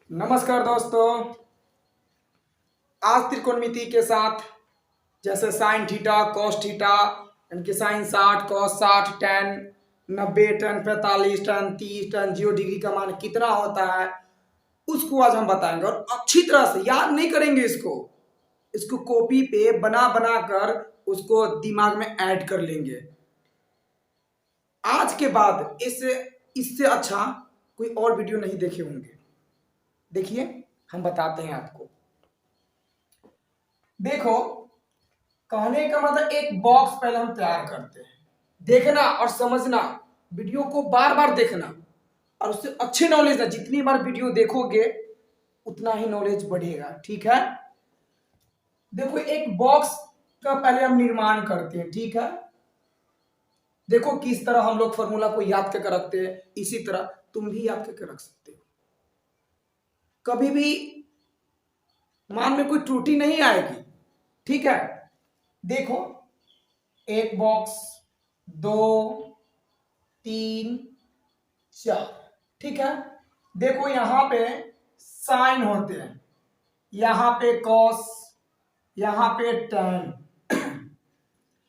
नमस्कार दोस्तों। आज त्रिकोणमिति के साथ जैसे साइन थीटा कॉस थीटा यानी कि sine 60 cos 60 tan 90 tan 45 tan 30 tan 0 degree का मान कितना होता है उसको आज हम बताएंगे और अच्छी तरह से याद नहीं करेंगे। इसको कॉपी पे बना बना कर उसको दिमाग में ऐड कर लेंगे। आज के बाद इससे अच्छा कोई और वीडियो नहीं देखे होंगे। देखिए हम बताते हैं आपको। देखो, कहने का मतलब एक बॉक्स पहले हम तैयार करते हैं। देखना और समझना, वीडियो को बार बार देखना और उससे अच्छे नॉलेज ना, जितनी बार वीडियो देखोगे उतना ही नॉलेज बढ़ेगा। ठीक है, देखो एक बॉक्स का पहले हम निर्माण करते हैं। ठीक है, देखो किस तरह हम लोग फॉर्मूला को याद करके रखते हैं, इसी तरह तुम भी याद करके रख सकते हो। कभी भी मान में कोई त्रुटि नहीं आएगी। ठीक है, देखो एक बॉक्स, 2, 3, 4। ठीक है, देखो यहां पे साइन होते हैं, यहां पे कॉस, यहां पे टैन।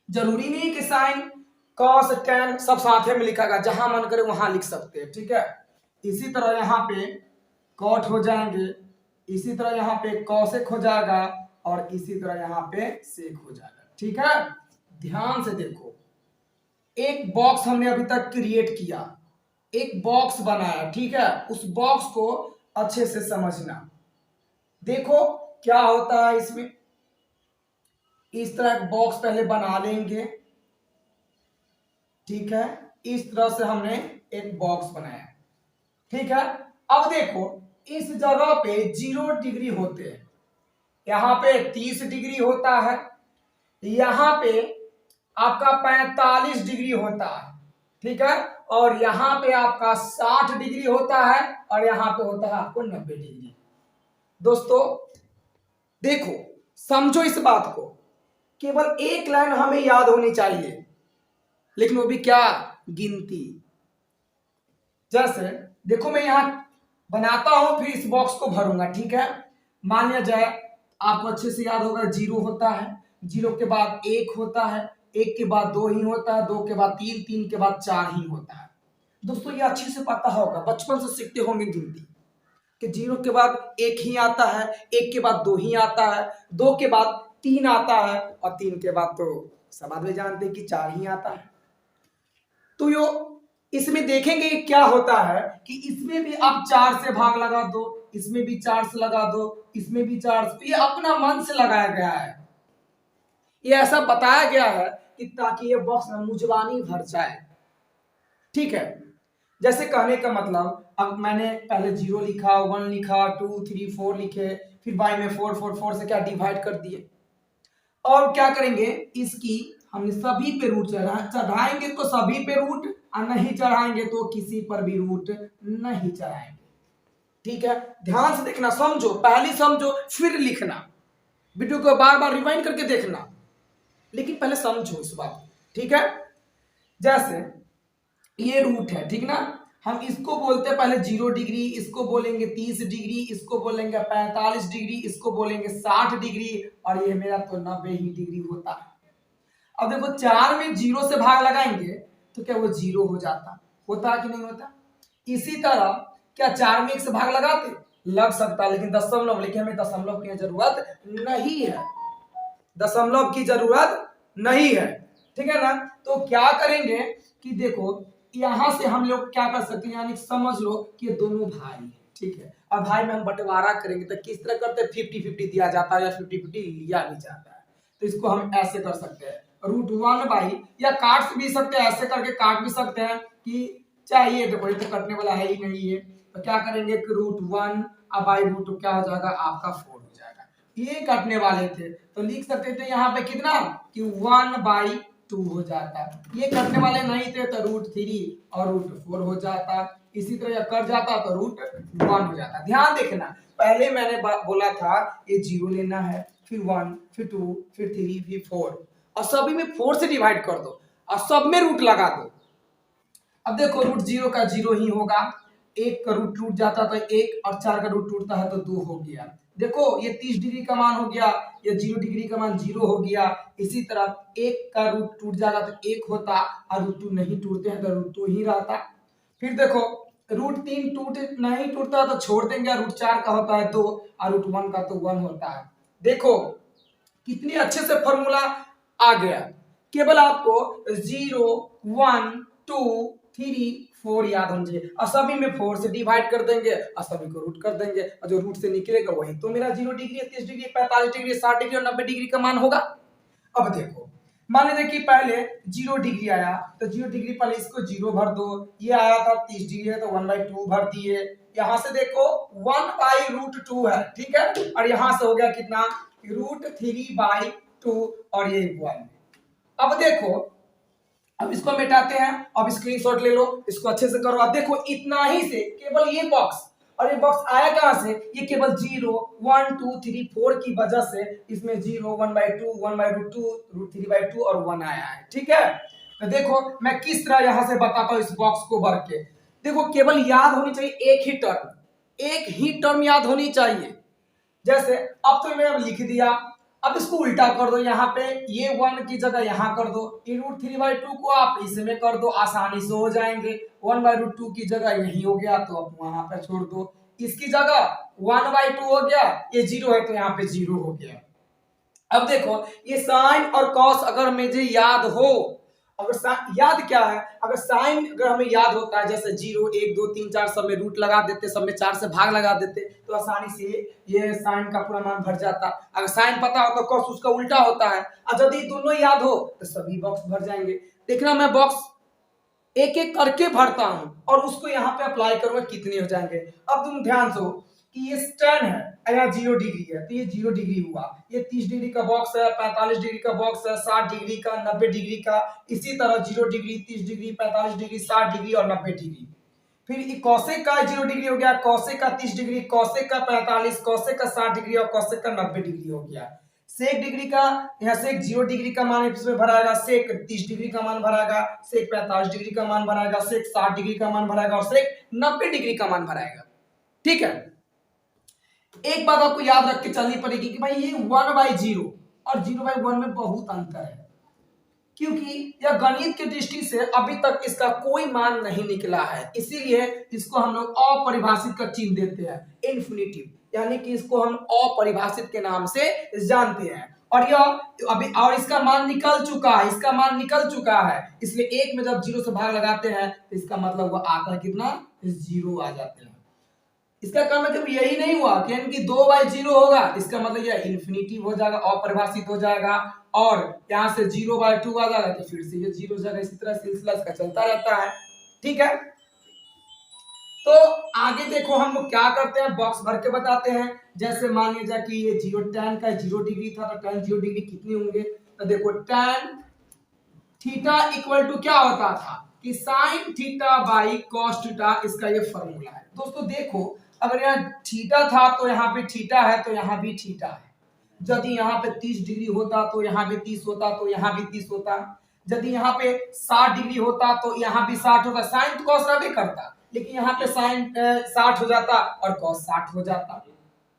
जरूरी नहीं कि साइन कॉस टैन सब साथ में लिखा, जहां मन करे वहां लिख सकते हैं। ठीक है, इसी तरह यहां पे कॉट हो जाएंगे, इसी तरह यहाँ पे कॉसेक हो जाएगा और इसी तरह यहाँ पे सेक हो जाएगा। ठीक है, ध्यान से देखो, एक बॉक्स हमने अभी तक क्रिएट किया, एक बॉक्स बनाया। ठीक है, उस बॉक्स को अच्छे से समझना। देखो क्या होता है इसमें, इस तरह एक बॉक्स पहले बना लेंगे। ठीक है, इस तरह से हमने एक बॉक्स बनाया। ठीक है, अब देखो इस जगह पे 0 डिग्री होते हैं, यहां पे 30 डिग्री होता है, यहां पे आपका 45 डिग्री होता है। ठीक है, और यहां पे आपका 60 डिग्री होता है और यहां पे होता है आपको 90 डिग्री। दोस्तों देखो, समझो इस बात को, केवल एक लाइन हमें याद होनी चाहिए, लेकिन वो भी क्या, गिनती। जैसे देखो मैं यहां बनाता हूं, फिर इस बॉक्स को भरूंगा। ठीक है, मान लिया जाए, आपको अच्छे से याद होगा, 0 होता है, 0 के बाद 1 होता है, 1 के बाद 2 ही होता है, 2 के बाद 3, 3 के बाद 4 ही होता है। दोस्तों ये अच्छे से पता होगा, बचपन से सीखते होंगे गिनती कि 0 के बाद 1 ही आता है, 1 के बाद 2 ही आता है, 2 के बाद 3 आता है और 3 के बाद तो सब आदमी जानते हैं कि 4 ही आता है। तो यो इसमें देखेंगे क्या होता है कि इसमें भी आप 4 से भाग लगा दो, इसमें भी 4 से लगा दो, इसमें भी 4 से, ये अपना मन से लगाया गया है। ये ऐसा बताया गया है कि ताकि ये बॉक्स में मुजबानी भर जाए। ठीक है, जैसे कहने का मतलब, अब मैंने पहले 0 लिखा, 1 लिखा, 2, 3, 4 लिखे, फिर बाई में 4, 4, 4 से क्या डिवाइड कर दिए, और क्या करेंगे, इसकी हम सभी पे रूट चढ़ाएंगे तो सभी पे रूट, और नहीं चढ़ाएंगे तो किसी पर भी रूट नहीं चढ़ाएंगे। ठीक है, ध्यान से देखना, समझो, पहले समझो फिर लिखना, वीडियो को बार बार रिवाइंड करके देखना, लेकिन पहले समझो इस बात। ठीक है, जैसे ये रूट है, ठीक ना, हम इसको बोलते हैं पहले 0 डिग्री, इसको बोलेंगे 30 डिग्री, इसको बोलेंगे 45 डिग्री, इसको बोलेंगे 60 डिग्री, और ये मेरा तो 90 ही डिग्री होता है। अब देखो 4 में 0 से भाग लगाएंगे तो क्या वो 0 हो जाता, होता कि नहीं होता। इसी तरह क्या 4 में 1 से भाग लगाते, लग सकता, लेकिन दशमलव, लेकिन हमें दशमलव की जरूरत नहीं है, दशमलव की जरूरत नहीं है। ठीक है ना, तो क्या करेंगे कि देखो यहां से हम लोग क्या कर सकते हैं, यानी समझ लो कि ये दोनों भाई है। ठीक है, अब भाई में हम बंटवारा करेंगे तो किस तरह करते हैं, 50-50 दिया जाता है या 50-50 लिया नहीं जाता है, तो इसको हम ऐसे कर सकते हैं, √1/, या काट भी सकते हैं, ऐसे करके काट भी सकते हैं कि चाहिए, देखो ये तो कटने वाला है ही नहीं है, तो क्या करेंगे कि √1 अब बाई √2 क्या हो जाएगा आपका 4 हो जाएगा। ये कटने वाले थे तो लिख सकते थे यहाँ पे कितना कि 1/2 हो जाता, ये कटने वाले नहीं थे तो √3 और √4 हो जाता, इसी तरह कट जाता तो √1 हो जाता। ध्यान देखना, पहले मैंने बोला था ये 0 लेना है, फिर 1, फिर 2, फिर 3, फिर 4, और सभी में 4 से डिवाइड कर दो और सब में रूट लगा दो। अब देखो √0 का 0 ही होगा, एक का रूट टूट जाता तो एक और 4 का रूट टूटता है तो 2 हो गया। देखो ये 30 डिग्री का मान हो गया, ये 0 डिग्री का मान 0 हो गया। इसी तरह एक का रूट टूट जाएगा तो 1 होता और रूट 2 नहीं टूटते हैं तो रूट 2 ही रहता। फिर देखो रूट 3 नहीं टूटता तो छोड़ देंगे, रूट 4 का होता है 2 और रूट 1 का तो 1 होता है। देखो कितनी अच्छे से फॉर्मूला आ गया। केवल आपको 0 1 2 3 4 याद होना चाहिए और सभी में 4 से डिवाइड कर देंगे और सभी को रूट कर देंगे और जो रूट से निकलेगा वही तो मेरा 0 डिग्री 30 डिग्री 45 डिग्री 60 डिग्री और 90 डिग्री का मान होगा। अब देखो मान लीजिए कि पहले 0 डिग्री आया तो 0 डिग्री पहले इसको 0 भर दो, ये आया था 30 डिग्री है तो 1/2 भर दिए। यहां से देखो 1/√2 है, ठीक है, और यहां से हो गया कितना √3/2 और ये 1। अब देखो अब इसको मिटाते हैं, अब स्क्रीनशॉट ले लो, इसको अच्छे से करो। अब देखो इतना ही से केवल ये बॉक्स और ये बॉक्स आया कहां से, ये केवल 0 1 2 3 4 की वजह से इसमें 0 1/2 1/√2 √3/2 और 1 आया है, ठीक है। तो देखो मैं किस तरह यहां से बताता हूं इस बॉक्स को भर के। देखो केवल याद होनी चाहिए एक ही टर्म याद होनी चाहिए। जैसे अब तो मैंने लिख दिया, अब इसको उल्टा कर दो, यहाँ पे ये 1 की जगह यहाँ कर दो, ये √3/2 को आप इसमें कर दो, आसानी से हो जाएंगे। 1/√2 की जगह यही हो गया तो अब वहां पे छोड़ दो, इसकी जगह 1/2 हो गया, ये 0 है तो यहाँ पे 0 हो गया। अब देखो ये साइन और कॉस अगर मुझे याद हो, अगर याद क्या है, अगर साइन अगर हमें याद होता है जैसे 0 1 2 3 4 सब में रूट लगा देते, सब में 4 से भाग लगा देते तो आसानी से ये साइन का पूरा मान भर जाता। अगर साइन पता हो तो कॉस उसका उल्टा होता है, और यदि दोनों याद हो तो सभी बॉक्स भर जाएंगे। देखना मैं बॉक्स एक एक करके भरता हूं और उसको यहाँ पे अप्लाई करूंगा कितने हो जाएंगे। अब तुम ध्यान से कि ये tan है, यहाँ 0 डिग्री है तो ये 0 डिग्री हुआ, ये 30 डिग्री का बॉक्स है, 45 डिग्री का बॉक्स है, 60 डिग्री का, 90 डिग्री का, इसी तरह 0 डिग्री 30 डिग्री 45 डिग्री 60 डिग्री और 90 डिग्री। फिर कौशिक का 0 डिग्री हो गया, कौशिक का 30 डिग्री, कौशिक का 45, कौशिक का 60 डिग्री और कौशिक का 90 डिग्री हो गया। सेक डिग्री का यहाँ से 0 डिग्री का मान इसमें भराएगा, सेक 30 डिग्री का मान भराएगा, सेक 45 डिग्री का मान भराएगा, सेक 60 डिग्री का मान भराएगा और सेक 90 डिग्री का मान भराएगा, ठीक है। एक बात आपको याद रख के चलनी पड़ेगी कि भाई ये 1/0 और 0/1 में बहुत अंतर है, क्योंकि यह गणित की दृष्टि से अभी तक इसका कोई मान नहीं निकला है, इसीलिए इसको हम लोग अपरिभाषित का चिन्ह देते हैं, इन्फिनिटिव, यानी कि इसको हम अपरिभाषित के नाम से जानते हैं। और यह अभी और इसका मान निकल चुका है, इसका मान निकल चुका है, इसलिए एक में जब 0 से भाग लगाते हैं तो इसका मतलब वह आता है कितना 0 आ जाते हैं। इसका काम मतलब यही नहीं हुआ कि यानी 2/0 होगा, इसका मतलब यह इन्फिनिटिव हो जाएगा, अपरिभाषित हो जाएगा, और यहां से 0/2 आ जाएगा तो फिर से ये 0 जाएगा। इसी तरह सिलसिला इसका चलता रहता है, ठीक है। तो आगे देखो हम लोग क्या करते हैं, बॉक्स भर के बताते हैं। जैसे मान लीजिए कि ये 0 tan का 0 डिग्री था तो tan 0 डिग्री कितने होंगे, तो देखो tan थीटा इक्वल टू क्या होता था कि sin theta by cos theta, इसका ये फॉर्मूला है। दोस्तों देखो अगर यहाँ थीटा था तो यहाँ पे थीटा है तो यहाँ भी थीटा है, यदि यहाँ पे 30 डिग्री होता तो यहाँ भी 30 होता, तो यहाँ भी 30 होता, यदि यहाँ पे 60 डिग्री होता तो यहाँ भी 60 होता। साइन तो कॉस भी करता, लेकिन यहाँ पे साइन 60 हो जाता और कॉस 60 हो जाता।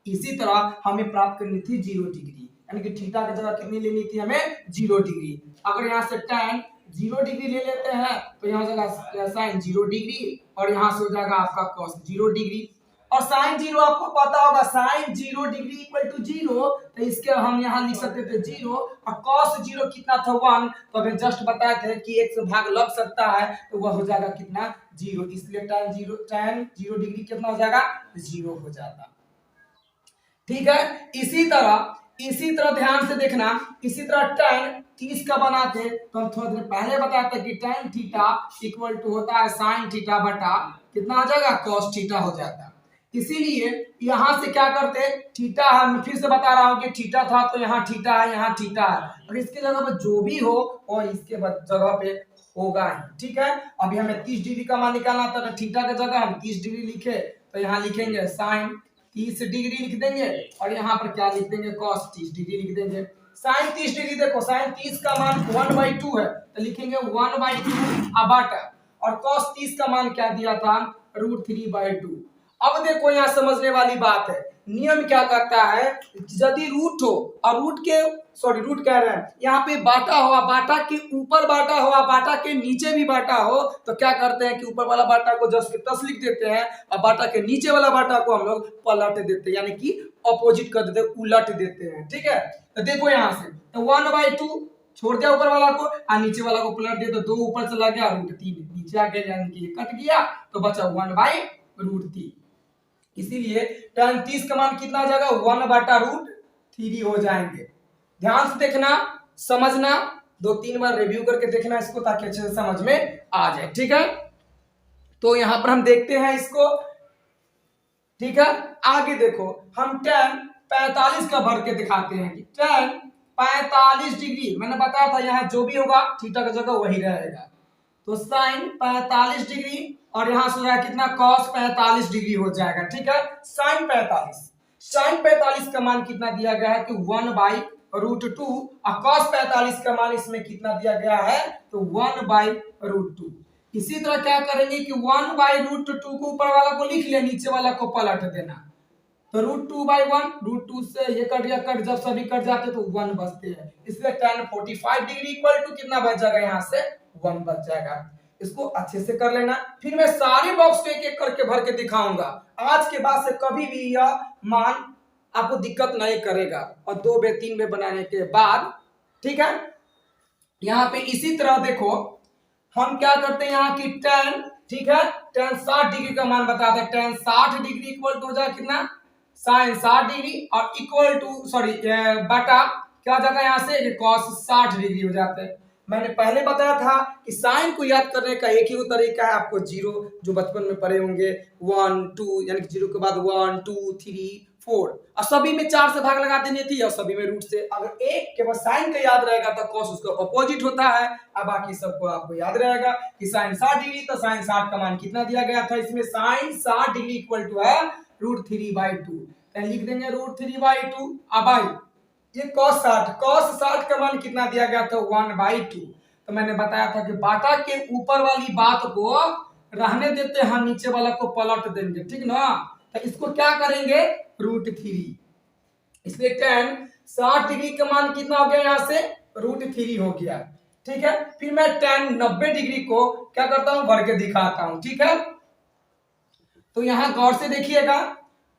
इसी तरह हमें प्राप्त करनी थी 0 डिग्री, यानी कि थीटा की जगह कितनी लेनी थी हमें 0 डिग्री। अगर यहाँ से tan 0 डिग्री ले लेते हैं तो यहाँ जाएगा साइन 0 डिग्री और यहाँ से हो जाएगा आपका कॉस 0 डिग्री। और साइन 0 आपको पता होगा, साइन 0 डिग्री इक्वल टू 0, तो इसके हम यहाँ लिख सकते थे 0, और कॉस 0 कितना था 1, तो अभी जस्ट बताए थे कि 1 से भाग लग सकता है तो वह हो जाएगा कितना 0, इसलिए tan 0 डिग्री कितना हो जाएगा 0 हो जाता, ठीक है। इसी तरह ध्यान से देखना, इसी तरह tan 30 का बनाते तो हम थोड़ा देर पहले बताए थे कि tan थीटा इक्वल टू होता है साइन थीटा बटा कितना हो जाएगा कॉस थीटा हो जाता। इसीलिए यहां से क्या करते, थीटा है, मैं फिर से बता रहा हूं कि थीटा था तो यहाँ थीटा है, यहाँ थीटा है, और इसके जगह पर जो भी हो और इसके जगह पे होगा ही, ठीक है। अभी हमें 30 डिग्री का मान निकालना था तो थीटा की जगह हम 30 डिग्री लिखे तो यहाँ लिखेंगे साइन 30 डिग्री लिख देंगे और यहाँ पर क्या लिख देंगे कॉस 30 डिग्री लिख देंगे। साइन 30 डिग्री देखो साइन 30 का मान 1/2 है तो लिखेंगे 1/2 बटा, और cos 30 का मान क्या दिया था √3/2। अब देखो यहाँ समझने वाली बात है, नियम क्या कहता है, यदि रूट हो और रूट कह रहे हैं यहाँ पे बाटा हुआ, बाटा के ऊपर बाटा हुआ, बाटा के नीचे भी बाटा हो, तो क्या करते हैं कि ऊपर वाला बाटा को जस के तस लिख देते हैं और बाटा के नीचे वाला बाटा को हम लोग पलट देते हैं, यानी कि अपोजिट कर देते हैं, उलट देते हैं। ठीक है, तो देखो यहाँ से तो 1/2 छोड़ दिया ऊपर वाला को और नीचे वाला को पलट दिया, तो 2 ऊपर चला गया, √3 नीचे आ गया, यानी कि ये कट गया, तो बचा 1/√3। इसीलिए tan 30 का मान कितना आ जाएगा, 1/√3 हो जाएंगे। ध्यान से देखना, समझना, 2-3 बार रिव्यू करके देखना इसको, ताकि अच्छे से समझ में आ जाए। ठीक है, तो यहां पर हम देखते हैं इसको। ठीक है, आगे देखो, हम tan 45 का भर के दिखाते हैं कि tan 45 डिग्री, मैंने बताया था यहाँ जो भी होगा थीटा की जगह वही रहेगा, तो sin 45 डिग्री और यहां से कितना cos 45 डिग्री हो जाएगा। ठीक है, sin 45 का मान कितना दिया गया है कि 1/√2 और cos 45 का मान इसमें कितना दिया गया है, तो 1/√2। इसी तरह क्या करेंगे कि 1/√2 को ऊपर वाला को लिख लिया, नीचे वाला को पलट देना, तो √2/1, √2 से ये कट या कट, जब सभी कट जाते तो 1 बचते हैं, इसलिए tan 45 डिग्री इक्वल टू कितना बच जाएगा, यहाँ से 1 बच जाएगा। इसको अच्छे से कर लेना, फिर मैं सारे बॉक्स को एक एक करके भर के दिखाऊंगा। आज के बाद से कभी भी यह मान आपको दिक्कत नहीं करेगा, और 2 बे 3 बे बनाने के बाद। ठीक है, यहाँ पे इसी तरह देखो हम क्या करते हैं यहाँ की tan, ठीक है, tan 60 डिग्री का मान बताते हैं, tan 60 डिग्री इक्वल टू हो जाएगा कितना, sin 60 डिग्री और इक्वल टू बटा क्या हो जाएगा यहाँ से cos 60 डिग्री हो जाता है। मैंने पहले बताया था कि साइन को याद करने का एक ही तरीका है, आपको जीरो जो बचपन में पढ़े होंगे 1 2, यानी कि जीरो के बाद 1 2 3 4 और सभी में 4 से भाग लगा देनी थी और सभी में रूट से। अगर एक केवल साइन का याद रहेगा तो कॉस उसका अपोजिट होता है, अब बाकी सबको आपको याद रहेगा कि साइन 60 डिग्री, तो साइन 60 का मान कितना दिया गया था, इसमें साइन 60 डिग्री इक्वल टू है √3/2, लिख देंगे √3/2। अब भाई ये cos 60 का मान कितना दिया गया था, 1/2। तो मैंने बताया था कि बाटा के ऊपर वाली बात को रहने देते हैं, नीचे वाला को पलट देंगे, ठीक ना। तो इसको क्या करेंगे, √3, इसलिए tan 60 डिग्री का मान कितना हो गया, यहाँ से √3 हो गया। ठीक है, फिर मैं tan 90 डिग्री को क्या करता हूं, भर के दिखाता हूं। ठीक है, तो यहां गौर से देखिएगा,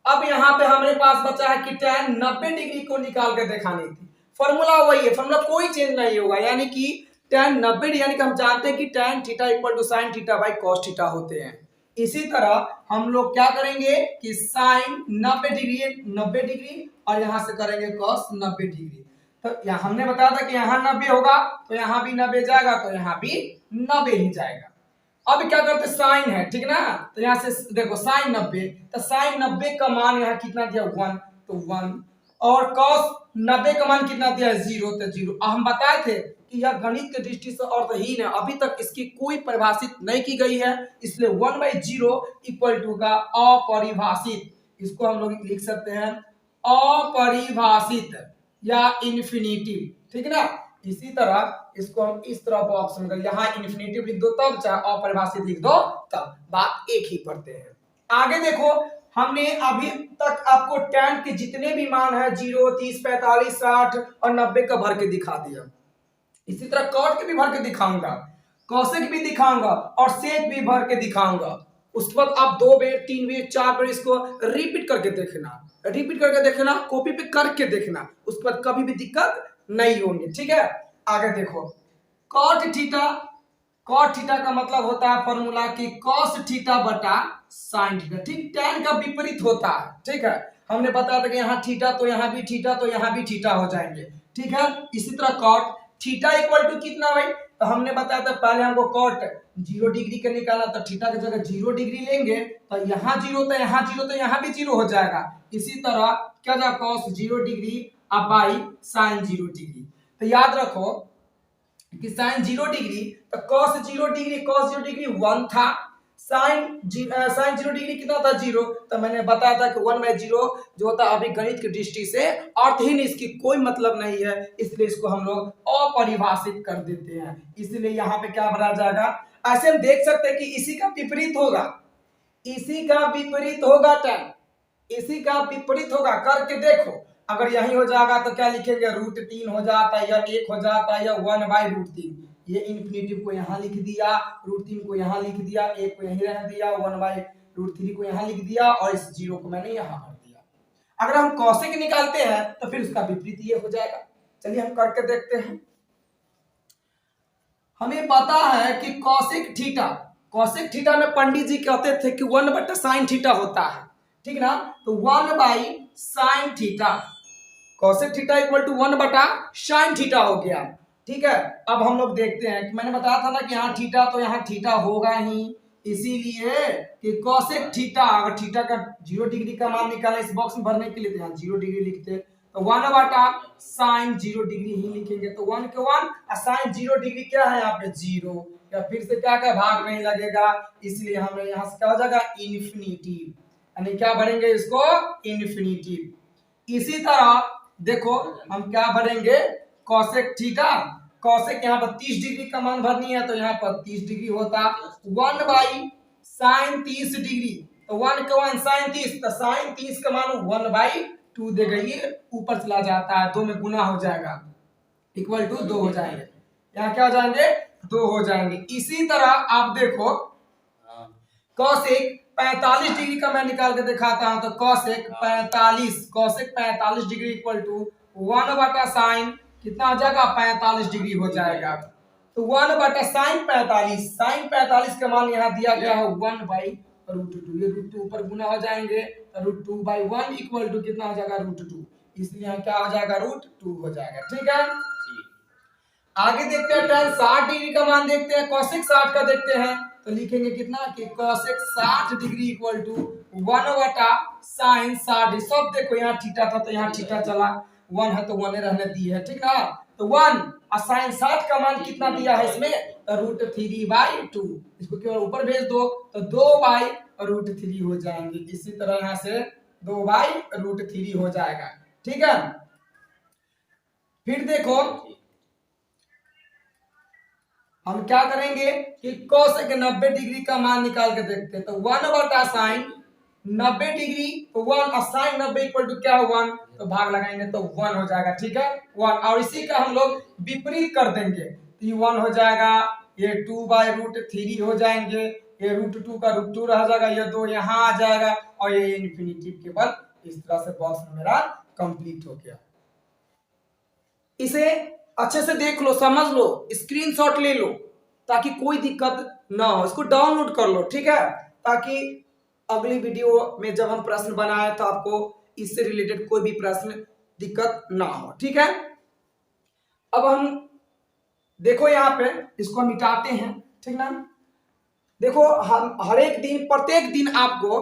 अब यहाँ पे हमारे पास बचा है कि tan 90 डिग्री को निकाल के दिखानी थी। फॉर्मूला वही है, फॉर्मूला कोई चेंज नहीं होगा, यानी कि tan 90 डिग्री, यानी कि हम जानते हैं कि tan theta equal to sin theta by cos theta होते हैं। इसी तरह हम लोग क्या करेंगे कि sin 90 डिग्री और यहां से करेंगे cos 90 डिग्री। तो यहाँ हमने बताया था कि यहाँ 90 होगा तो यहाँ भी 90 जाएगा, तो यहाँ भी 90 ही जाएगा। अब क्या करते, साइन है, ठीक ना, तो यहाँ से देखो साइन 90, तो साइन 90 का मान यहाँ कितना दिया, 1, तो 1, और cos 90 का मान कितना दिया, 0, तो 0। हम बताए थे कि यह गणित के दृष्टि से अर्थहीन है, अभी तक इसकी कोई परिभाषित नहीं की गई है, इसलिए 1/0 इक्वल टू का अपरिभाषित, इसको हम लोग लिख सकते हैं अपरिभाषित या इन्फिनिटिव, ठीक ना। इसी तरह इसको हम इस तरह बॉक्स में यहाँ इन्फिनिटिव लिख दो तब, चाहे अपरिभाषित लिख दो तब, बात एक ही पढ़ते हैं। आगे देखो, हमने अभी तक आपको tan के जितने भी मान है 0 30 45 60 और 90 का भर के दिखा दिया। इसी तरह कॉट के भी भर के दिखाऊंगा, कॉसेक भी दिखाऊंगा और सेक भी भर के दिखाऊंगा। उसके बाद आप 2 बार 3 बार 4 बार इसको रिपीट करके देखना, कॉपी पे करके देखना, उसके बाद कभी भी दिक्कत नहीं होंगे। ठीक है, आगे देखो, cot थीटा का मतलब होता है फॉर्मूला की cos थीटा बटा sin थीटा, ठीक, tan का विपरीत होता है। ठीक है, हमने बताया था कि यहाँ थीटा तो यहाँ भी थीटा, तो यहाँ भी थीटा हो जाएंगे। ठीक है, इसी तरह cot थीटा इक्वल टू कितना भाई, तो हमने बताया था पहले हमको cot 0 डिग्री का निकाला, तो थीटा की जगह 0 डिग्री लेंगे, तो यहाँ 0 तो यहाँ 0 तो यहाँ भी 0 हो जाएगा। इसी तरह क्या जाएगा, cos 0 डिग्री अब बाई sin 0 डिग्री। तो याद रखो कि sin 0 डिग्री तो cos 0 डिग्री 1 था, sin 0 डिग्री कितना था, 0। तो मैंने बताया था कि 1/0 जो होता है अभी गणित की दृष्टि से अर्थहीन, इसकी कोई मतलब नहीं है, इसलिए इसको हम लोग अपरिभाषित कर देते हैं। इसलिए यहाँ पे क्या भरा जाएगा, ऐसे हम देख सकते हैं कि इसी का विपरीत होगा, इसी का विपरीत होगा tan, इसी का विपरीत होगा। करके देखो, अगर यही हो जाएगा तो क्या लिखेंगे, √3 हो जाता है या 1 हो जाता है या 1/√3। ये इन्फिनेटिव को यहाँ लिख दिया, √3 को यहाँ लिख दिया, 1 को यहीं रह दिया, 1/√3 को यहाँ लिख दिया और इस 0 को मैंने यहाँ भर दिया। अगर हम कॉसेक निकालते हैं तो फिर उसका विपरीत ये हो जाएगा। चलिए हम करके देखते हैं। हमें पता है कि कॉसेक थीटा में पंडित जी कहते थे कि 1/sin थीटा होता है, ठीक ना। तो 1/sin theta, cosec theta equal to 1/sin theta हो गया, ठीक है। अब हम लोग देखते हैं कि मैंने बताया था ना कि यहाँ थीटा, तो यहाँ थीटा होगा ही, इसीलिए कि कॉसेक थीटा, अगर थीटा का 0 डिग्री का मान निकालना इस बॉक्स में भरने के लिए, तो यहाँ 0 डिग्री लिखते हैं, तो 1/sin 0 डिग्री ही लिखेंगे। तो 1 के 1 और sin 0 डिग्री क्या है यहाँ पे 0, या फिर से क्या क्या भाग नहीं लगेगा, इसलिए हमने यहाँ से क्या हो जाएगा इन्फिनिटिव, यानी क्या भरेंगे इसको इन्फिनिटिव। इसी तरह देखो हम क्या भरेंगे कॉसेक थीटा, कॉसेक यहाँ पर 30 डिग्री का मान भरनी है, तो यहाँ पर 30 डिग्री होता 1/sin 30 डिग्री, तो 1 के 1 sin 30, तो sin 30 का मान 1/2 देगा, ये ऊपर चला जाता है, 2 में गुना हो जाएगा, इक्वल टू 2 हो जाएंगे, यहाँ क्या हो जाएंगे 2 हो जाएंगे। इसी तरह आप देखो कॉसेक 45 डिग्री का मैं निकाल के दिखाता हूं, तो cosec 45 degree equal to 1/sin कितना हो जाएगा 45 डिग्री हो जाएगा, तो 1/sin 45, sin 45 का मान यहाँ दिया गया है 1/√2, ये √2 ऊपर गुना हो जाएंगे, √2/1 इक्वल टू कितना हो जाएगा √2, इसलिए यहाँ क्या हो जाएगा √2 हो जाएगा, ठीक है। आगे देखते हैं tan 60 डिग्री का मान देखते हैं, कॉसेक 60 का देखते हैं, तो लिखेंगे कितना कि cosec 60 degree equal to 1/sin 60। सब देखो यहाँ थीटा था तो यहाँ थीटा चला, 1 है तो 1 रहने दी है, ठीक ना। तो 1 और sin 60 का मान कितना दिया है इसमें, तो √3/2, इसको केवल ऊपर भेज दो तो 2/√3 हो जाएंगे। इसी तरह यहाँ से 2/√3 हो जाएगा, ठीक है। फिर देखो हम क्या करेंगे कि cosec 90 डिग्री का मान निकाल के देखते हैं, तो 1/sin 90 डिग्री, तो 1 और sin 90 इक्वल टू क्या 1, तो भाग लगाएंगे तो 1 हो जाएगा, ठीक है 1। और इसी का हम लोग विपरीत कर देंगे, तो ये 1 हो जाएगा, ये 2/√3 हो जाएंगे, ये √2 का √2 रह जाएगा, ये 2 यहाँ आ जाएगा और ये इन्फिनिटिव केवल इस तरह से बॉक्स में मेरा कंप्लीट हो गया। इसे अच्छे से देख लो, समझ लो, स्क्रीनशॉट ले लो ताकि कोई दिक्कत ना हो, इसको डाउनलोड कर लो, ठीक है, ताकि अगली वीडियो में जब हम प्रश्न बनाए तो आपको इससे रिलेटेड कोई भी प्रश्न दिक्कत ना हो, ठीक है। अब हम देखो यहाँ पे इसको मिटाते हैं, ठीक ना। देखो हम हर एक दिन प्रत्येक दिन आपको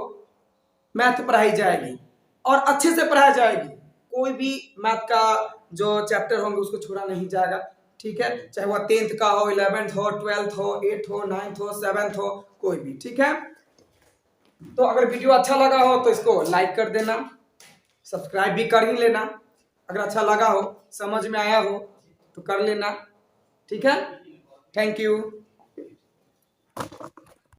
मैथ पढ़ाई जाएगी और अच्छे से पढ़ाई जाएगी, कोई भी मैथ का जो चैप्टर होंगे उसको छोड़ा नहीं जाएगा, ठीक है, चाहे वह 10th का हो, 11th हो, 12th हो, 8th हो, 9th हो, 7th हो, कोई भी, ठीक है। तो अगर वीडियो अच्छा लगा हो तो इसको लाइक कर देना, सब्सक्राइब भी कर ही लेना, अगर अच्छा लगा हो, समझ में आया हो तो कर लेना, ठीक है। Thank you.